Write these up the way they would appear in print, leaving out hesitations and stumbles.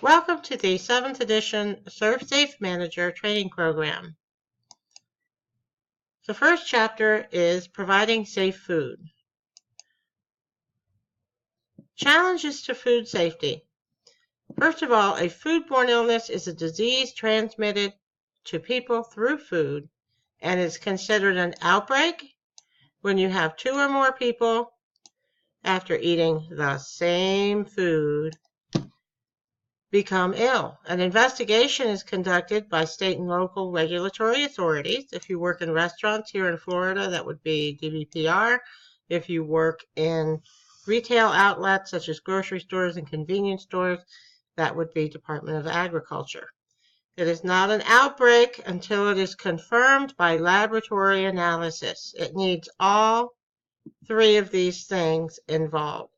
Welcome to the 7th edition Serve Safe Manager training program. The first chapter is providing safe food. Challenges to food safety. First of all, a foodborne illness is a disease transmitted to people through food and is considered an outbreak when you have 2 or more people after eating the same food become ill. An investigation is conducted by state and local regulatory authorities. If you work in restaurants here in Florida, that would be DVPR. If you work in retail outlets such as grocery stores and convenience stores, that would be Department of Agriculture. It is not an outbreak until it is confirmed by laboratory analysis. It needs all 3 of these things involved.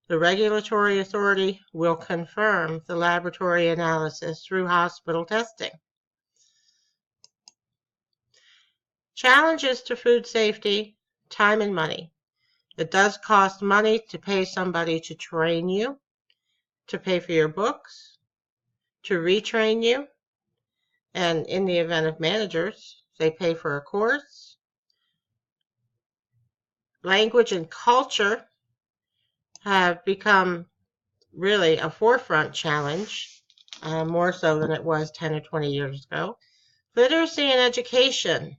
The regulatory authority will confirm the laboratory analysis through hospital testing. Challenges to food safety, time and money. It does cost money to pay somebody to train you, to pay for your books, to retrain you, and in the event of managers, they pay for a course. Language and culture have become really a forefront challenge, more so than it was 10 or 20 years ago. Literacy and education.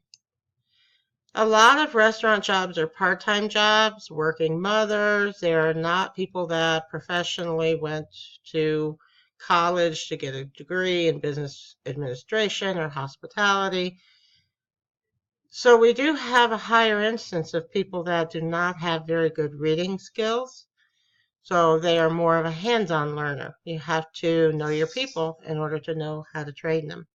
A lot of restaurant jobs are part-time jobs, working mothers. They are not people that professionally went to college to get a degree in business administration or hospitality. So we do have a higher instance of people that do not have very good reading skills. So they are more of a hands-on learner. You have to know your people in order to know how to train them.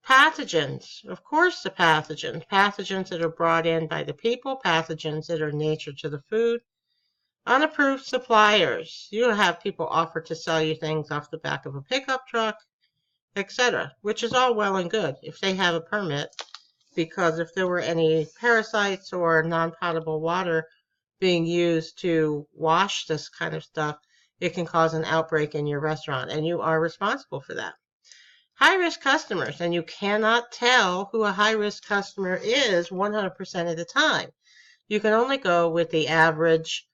Pathogens. Of course the pathogens. Pathogens that are brought in by the people. Pathogens that are nature to the food. Unapproved suppliers. You have people offer to sell you things off the back of a pickup truck, etc., which is all well and good if they have a permit, because if there were any parasites or non-potable water being used to wash this kind of stuff, it can cause an outbreak in your restaurant, and you are responsible for that. High-risk customers, and you cannot tell who a high-risk customer is 100% of the time. You can only go with the average,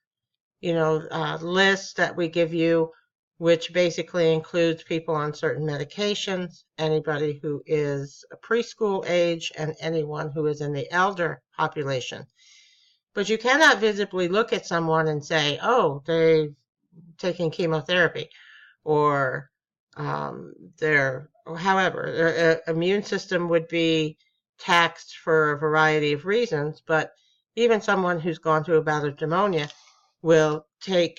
list that we give you, which basically includes people on certain medications, anybody who is a preschool age, and anyone who is in the elder population. But you cannot visibly look at someone and say, oh, they're taking chemotherapy, or their immune system would be taxed for a variety of reasons, but even someone who's gone through a bout of pneumonia will take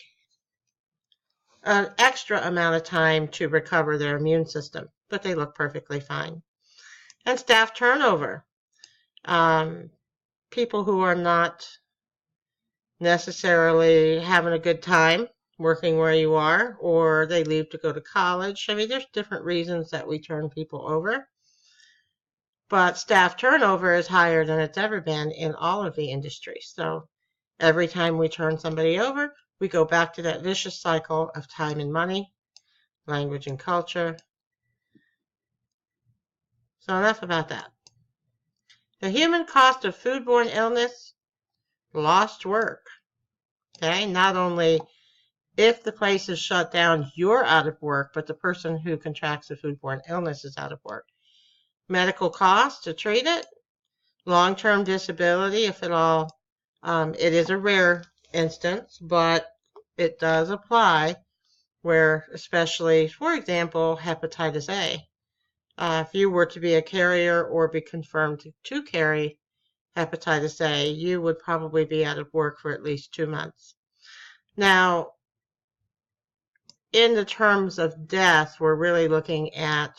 an extra amount of time to recover their immune system, but they look perfectly fine. And staff turnover. People who are not necessarily having a good time working where you are, or they leave to go to college. I mean, there's different reasons that we turn people over. But staff turnover is higher than it's ever been in all of the industries. So every time we turn somebody over, we go back to that vicious cycle of time and money, language and culture. So enough about that. The human cost of foodborne illness, lost work. Okay, not only if the place is shut down, you're out of work, but the person who contracts a foodborne illness is out of work. Medical costs to treat it, long-term disability, if at all. It is a rare instance, but it does apply where, especially, for example, hepatitis A. If you were to be a carrier or be confirmed to carry hepatitis A, you would probably be out of work for at least 2 months. Now, in the terms of death, we're really looking at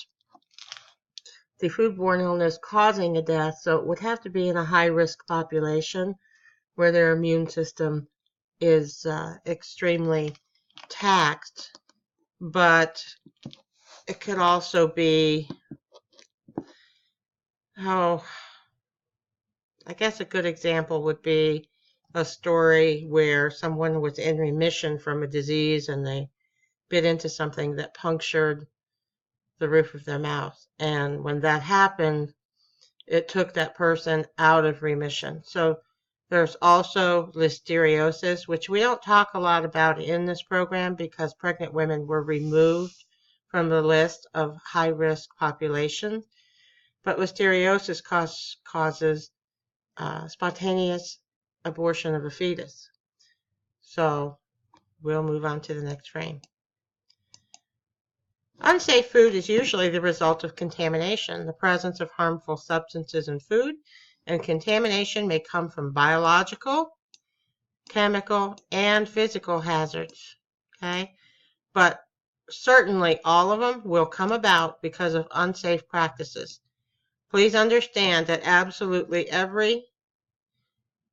the foodborne illness causing a death, so it would have to be in a high-risk population where their immune system is extremely taxed. But it could also be, I guess a good example would be a story where someone was in remission from a disease and they bit into something that punctured the roof of their mouth. And when that happened, it took that person out of remission. So there's also listeriosis, which we don't talk a lot about in this program because pregnant women were removed from the list of high-risk populations. But listeriosis causes spontaneous abortion of a fetus. So we'll move on to the next frame. Unsafe food is usually the result of contamination, the presence of harmful substances in food, and contamination may come from biological, chemical, and physical hazards. Okay? But certainly all of them will come about because of unsafe practices. Please understand that absolutely every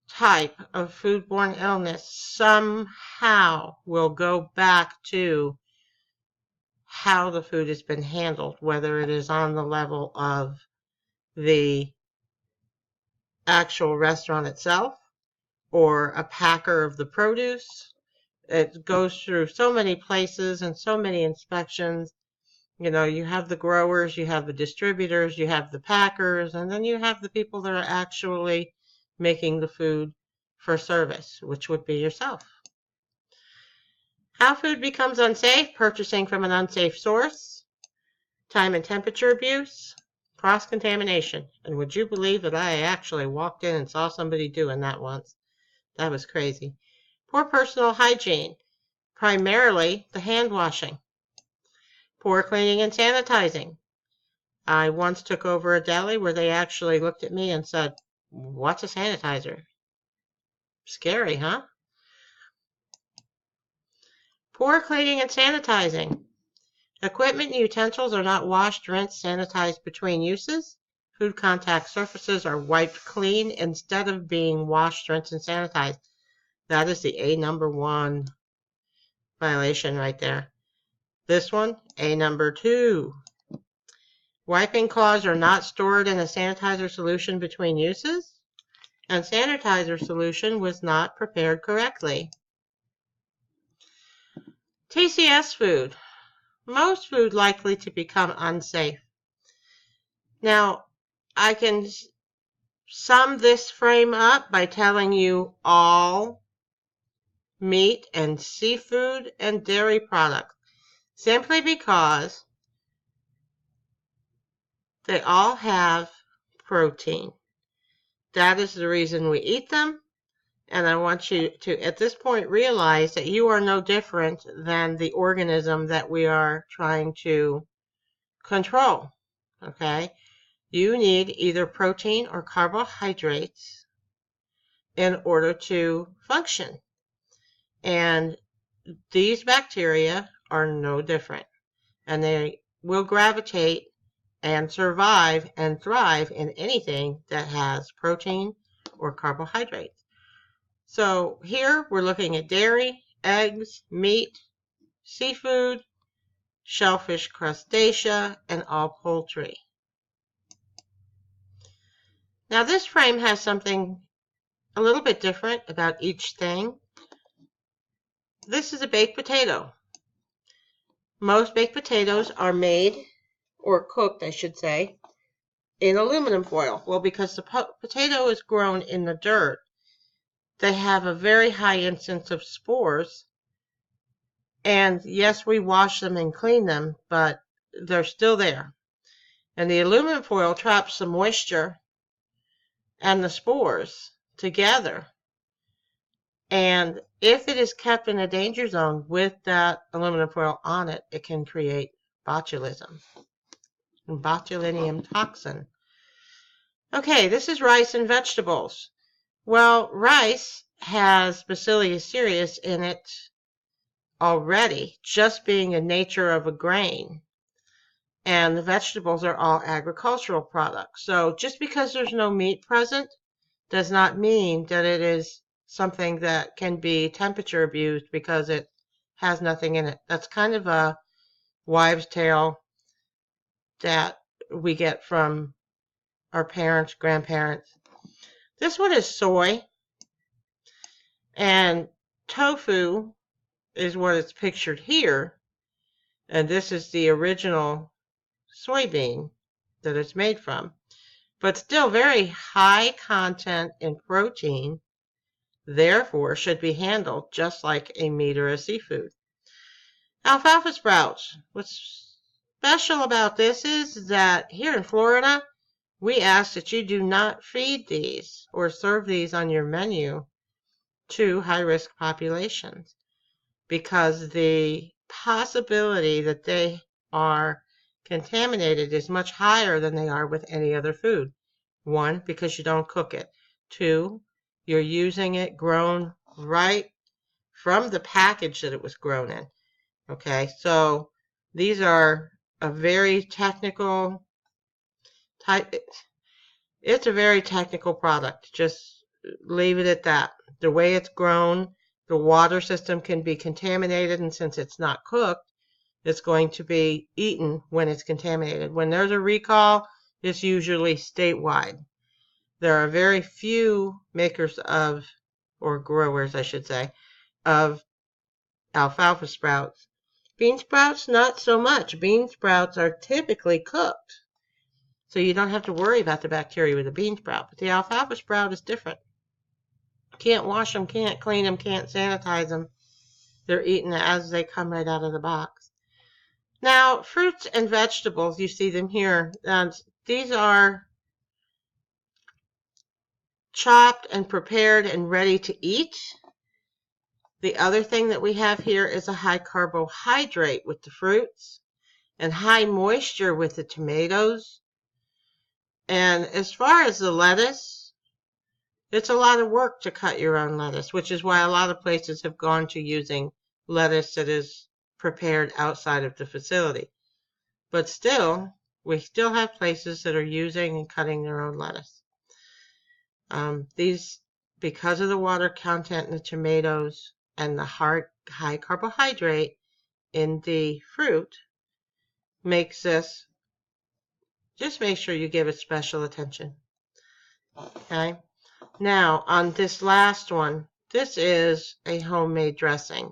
type of foodborne illness somehow will go back to how the food has been handled, whether it is on the level of the actual restaurant itself or a packer of the produce. It goes through so many places and so many inspections. You know, you have the growers, you have the distributors, you have the packers, and then you have the people that are actually making the food for service, which would be yourself. How food becomes unsafe: purchasing from an unsafe source, time and temperature abuse, cross-contamination. And would you believe that I actually walked in and saw somebody doing that once? That was crazy. Poor personal hygiene, primarily the hand washing. Poor cleaning and sanitizing. I once took over a deli where they actually looked at me and said, "What's a sanitizer?" Scary, huh? Poor cleaning and sanitizing. Equipment and utensils are not washed, rinsed, sanitized between uses. Food contact surfaces are wiped clean instead of being washed, rinsed, and sanitized. That is the A number 1 violation right there. This one, A number 2. Wiping cloths are not stored in a sanitizer solution between uses, and sanitizer solution was not prepared correctly. TCS food. Most food likely to become unsafe. Now, I can sum this frame up by telling you all meat and seafood and dairy products, simply because they all have protein. That is the reason we eat them, and I want you to, at this point, realize that you are no different than the organism that we are trying to control, okay? You need either protein or carbohydrates in order to function. And these bacteria are no different. And they will gravitate and survive and thrive in anything that has protein or carbohydrates. So here we're looking at dairy, eggs, meat, seafood, shellfish, crustacea, and all poultry. Now this frame has something a little bit different about each thing. This is a baked potato. Most baked potatoes are made, or cooked I should say, in aluminum foil. Well, because the potato is grown in the dirt, they have a very high incidence of spores. And yes, we wash them and clean them, but they're still there. And the aluminum foil traps the moisture and the spores together. And if it is kept in a danger zone with that aluminum foil on it, it can create botulism, and botulinum toxin. Okay, this is rice and vegetables. Well, rice has Bacillus cereus in it already, just being a nature of a grain. And the vegetables are all agricultural products. So just because there's no meat present does not mean that it is something that can be temperature abused because it has nothing in it. That's kind of a wives' tale that we get from our parents, grandparents. This one is soy, and tofu is what is pictured here, And this is the original soybean that it's made from. But still very high content in protein, therefore should be handled just like a meat or a seafood. Alfalfa sprouts. What's special about this is that here in Florida, we ask that you do not feed these or serve these on your menu to high-risk populations, because the possibility that they are contaminated is much higher than they are with any other food. One, because you don't cook it. Two, you're using it grown right from the package that it was grown in. Okay, so these are a very technical type. It's a very technical product. Just leave it at that. The way it's grown, the water system can be contaminated, and since it's not cooked, it's going to be eaten when it's contaminated. When there's a recall, it's usually statewide. There are very few makers of, or growers, I should say, of alfalfa sprouts. Bean sprouts, not so much. Bean sprouts are typically cooked, so you don't have to worry about the bacteria with a bean sprout. But the alfalfa sprout is different. Can't wash them, can't clean them, can't sanitize them. They're eaten as they come right out of the box. Now, fruits and vegetables, you see them here. And these are chopped and prepared and ready to eat. The other thing that we have here is a high carbohydrate with the fruits and high moisture with the tomatoes. And as far as the lettuce, it's a lot of work to cut your own lettuce, which is why a lot of places have gone to using lettuce that is prepared outside of the facility. But still, we still have places that are using and cutting their own lettuce. These, because of the water content in the tomatoes and the high carbohydrate in the fruit, makes this, just make sure you give it special attention. Okay? Now, on this last one, this is a homemade dressing.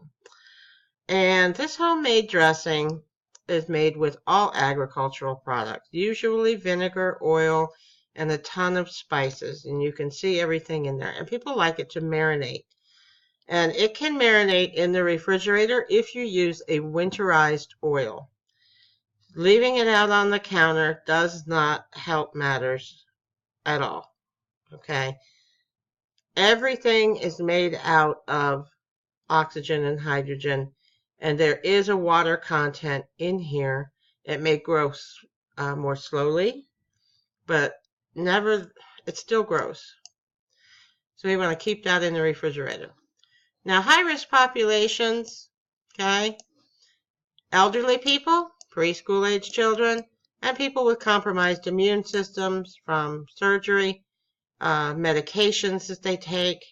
And this homemade dressing is made with all agricultural products, usually vinegar, oil, and a ton of spices. And you can see everything in there. And people like it to marinate. And it can marinate in the refrigerator if you use a winterized oil. Leaving it out on the counter does not help matters at all. Okay? Everything is made out of oxygen and hydrogen, and there is a water content in here. It may grow more slowly, but it still grows. So we want to keep that in the refrigerator. Now, high-risk populations, okay, elderly people, preschool-age children, and people with compromised immune systems from surgery, medications that they take.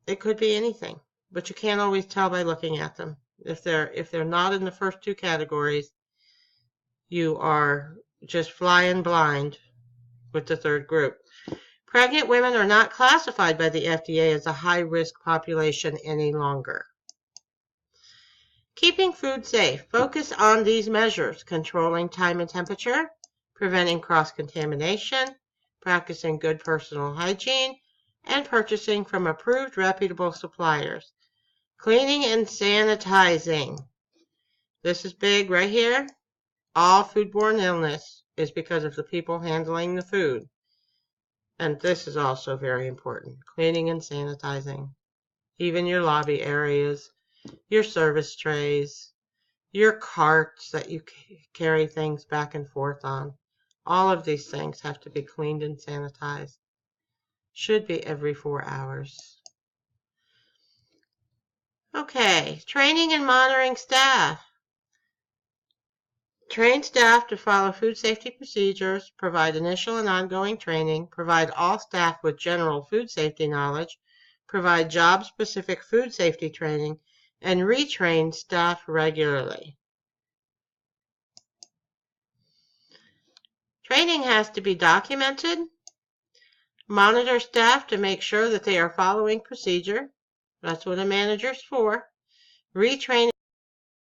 It could be anything, but you can't always tell by looking at them. If they're not in the first two categories, you are just flying blind with the third group. Pregnant women are not classified by the FDA as a high-risk population any longer. Keeping food safe. Focus on these measures: controlling time and temperature, preventing cross-contamination, practicing good personal hygiene, and purchasing from approved reputable suppliers. Cleaning and sanitizing. This is big right here. All foodborne illness is because of the people handling the food. And this is also very important. Cleaning and sanitizing. Even your lobby areas, your service trays, your carts that you carry things back and forth on. All of these things have to be cleaned and sanitized. Should be every 4 hours. Okay, training and monitoring staff. Train staff to follow food safety procedures, provide initial and ongoing training, provide all staff with general food safety knowledge, provide job-specific food safety training, and retrain staff regularly. Training has to be documented. Monitor staff to make sure that they are following procedure. That's what a manager's for. Retraining